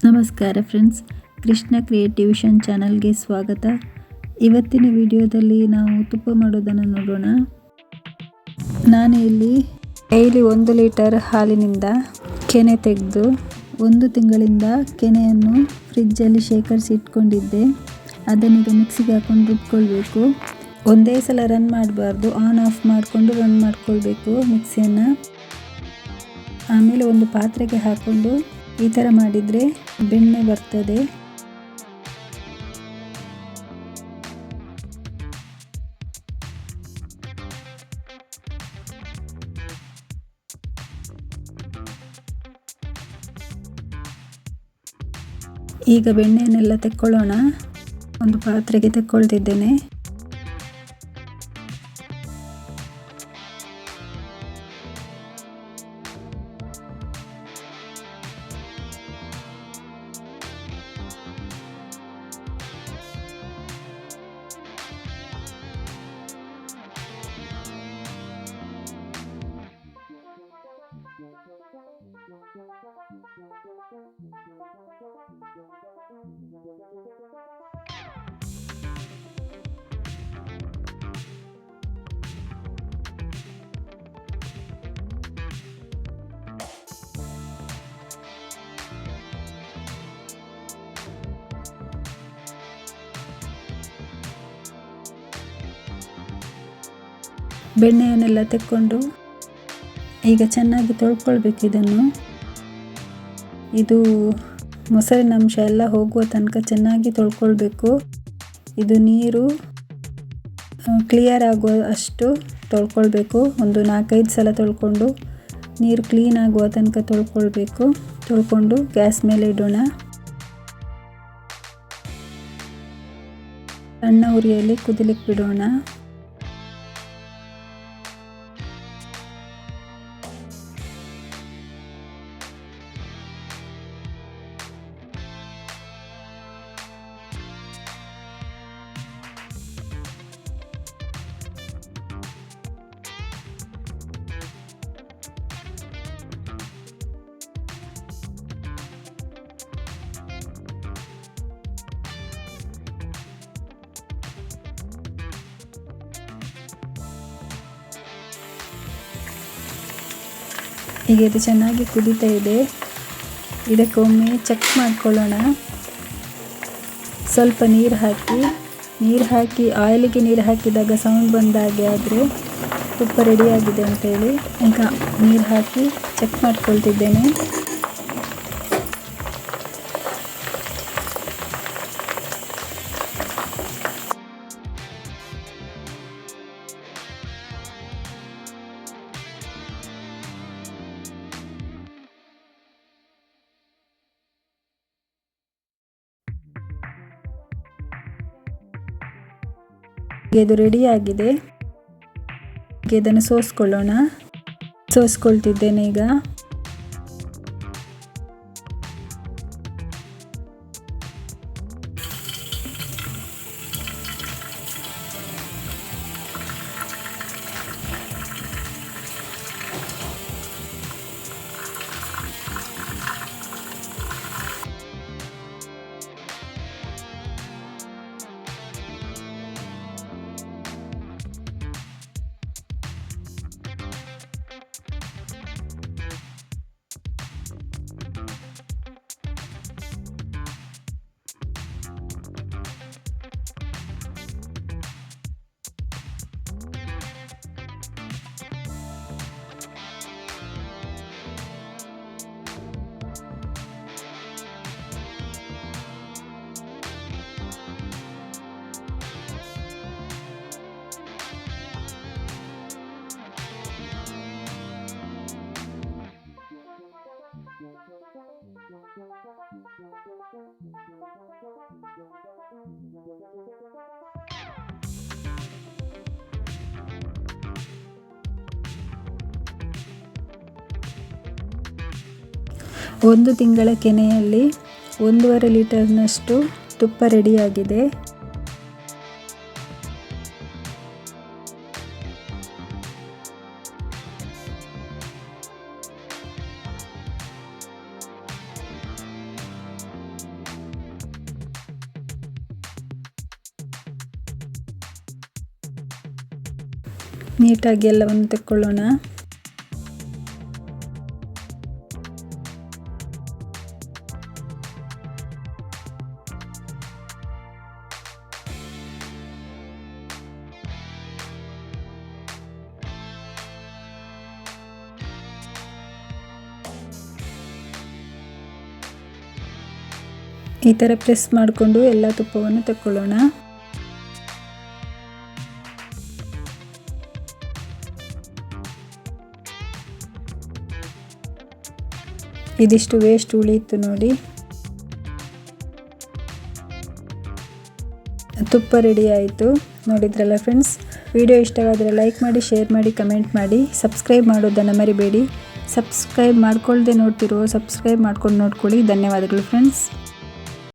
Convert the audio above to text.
ನಮಸ್ಕಾರ ಫ್ರೆಂಡ್ಸ್, ಕೃಷ್ಣ ಕ್ರಿಯೇಟಿವಿಷನ್ ಚಾನಲ್ಗೆ ಸ್ವಾಗತ. ಇವತ್ತಿನ ವಿಡಿಯೋದಲ್ಲಿ ನಾವು ತುಪ್ಪ ಮಾಡೋದನ್ನು ನೋಡೋಣ. ನಾನು ಇಲ್ಲಿ ಡೈಲಿ 1 ಲೀಟರ್ ಹಾಲಿನಿಂದ ಕೆನೆ ತೆಗೆದು 1 ತಿಂಗಳಿಂದ ಕೆನೆಯನ್ನು ಫ್ರಿಜ್ಜಲ್ಲಿ ಶೇಖರಿಸಿ ಇಟ್ಕೊಂಡಿದ್ದೆ. ಅದನ್ನೀಗ ಮಿಕ್ಸಿಗೆ ಹಾಕೊಂಡು ರುಬ್ಕೊಳ್ಬೇಕು. ಒಂದೇ ಸಲ ರನ್ ಮಾಡಬಾರ್ದು, ಆನ್ ಆಫ್ ಮಾಡಿಕೊಂಡು ರನ್ ಮಾಡ್ಕೊಳ್ಬೇಕು ಮಿಕ್ಸಿಯನ್ನು. ಆಮೇಲೆ ಒಂದು ಪಾತ್ರೆಗೆ ಹಾಕ್ಕೊಂಡು ಈ ಥರ ಮಾಡಿದರೆ ಬೆಣ್ಣೆ ಬರ್ತದೆ. ಈಗ ಬೆಣ್ಣೆಯನ್ನೆಲ್ಲ ತೆಕ್ಕೊಳ್ಳೋಣ. ಒಂದು ಪಾತ್ರೆಗೆ ತೆಕ್ಕೊಳ್ತಿದ್ದೇನೆ. ಬೆಣ್ಣೆಯನ್ನೆಲ್ಲ ತೆಕ್ಕೊಂಡು ಈಗ ಚೆನ್ನಾಗಿ ತೊಳ್ಕೊಳ್ಬೇಕು ಇದನ್ನು. ಇದು ಮೊಸರಿನ ಅಂಶ ಎಲ್ಲ ಹೋಗುವ ತನಕ ಚೆನ್ನಾಗಿ ತೊಳ್ಕೊಳ್ಬೇಕು. ಇದು ನೀರು ಕ್ಲಿಯರ್ ಆಗುವ ಅಷ್ಟು ತೊಳ್ಕೊಳ್ಬೇಕು. ಒಂದು 4-5 ಸಲ ತೊಳ್ಕೊಂಡು ನೀರು ಕ್ಲೀನ್ ಆಗುವ ತನಕ ತೊಳ್ಕೊಂಡು ಗ್ಯಾಸ್ ಮೇಲೆ ಇಡೋಣ. ಸಣ್ಣ ಉರಿಯಲ್ಲಿ ಕುದಿಲಿಕ್ಕೆ ಬಿಡೋಣ. ಈಗ ಇದು ಚೆನ್ನಾಗಿ ಕುದೀತಾ ಇದೆ. ಇದಕ್ಕೊಮ್ಮೆ ಚೆಕ್ ಮಾಡ್ಕೊಳ್ಳೋಣ. ಸ್ವಲ್ಪ ನೀರು ಹಾಕಿ ಆಯಿಲಿಗೆ ನೀರು ಹಾಕಿದಾಗ ಸೌಂಡ್ ಬಂದಾಗೆ ಆದರೆ ತುಪ್ಪ ರೆಡಿಯಾಗಿದೆ ಅಂತೇಳಿ ಈಗ ನೀರು ಹಾಕಿ ಚೆಕ್ ಮಾಡ್ಕೊಳ್ತಿದ್ದೇನೆ. ಇದು ರೆಡಿಯಾಗಿದೆ. ಇದನ್ನು ಸೋಸ್ಕೊಳ್ತಿದ್ದೇನೆ ಈಗ. ಒಂದು ತಿಂಗಳ ಕೆನೆಯಲ್ಲಿ 1.5 ಲೀಟರ್ನಷ್ಟು ತುಪ್ಪ ರೆಡಿಯಾಗಿದೆ. ನೀಟಾಗಿ ಎಲ್ಲವನ್ನು ತೆಕ್ಕೊಳ್ಳೋಣ. ಈ ಥರ ಪ್ರೆಸ್ ಮಾಡಿಕೊಂಡು ಎಲ್ಲ ತುಪ್ಪವನ್ನು ತಕ್ಕೊಳ್ಳೋಣ. ಇದಿಷ್ಟು ವೇಸ್ಟ್ ಉಳಿಯಿತು ನೋಡಿ. ತುಪ್ಪ ರೆಡಿ ಆಯಿತು. ನೋಡಿದ್ರಲ್ಲ ಫ್ರೆಂಡ್ಸ್, ವಿಡಿಯೋ ಇಷ್ಟವಾದರೆ ಲೈಕ್ ಮಾಡಿ, ಶೇರ್ ಮಾಡಿ, ಕಮೆಂಟ್ ಮಾಡಿ, ಸಬ್ಸ್ಕ್ರೈಬ್ ಮಾಡೋದನ್ನು ಮರಿಬೇಡಿ. ಸಬ್ಸ್ಕ್ರೈಬ್ ಮಾಡ್ಕೊಳ್ಳದೆ ನೋಡ್ತಿರೋ ಸಬ್ಸ್ಕ್ರೈಬ್ ಮಾಡ್ಕೊಂಡು ನೋಡ್ಕೊಳ್ಳಿ. ಧನ್ಯವಾದಗಳು ಫ್ರೆಂಡ್ಸ್.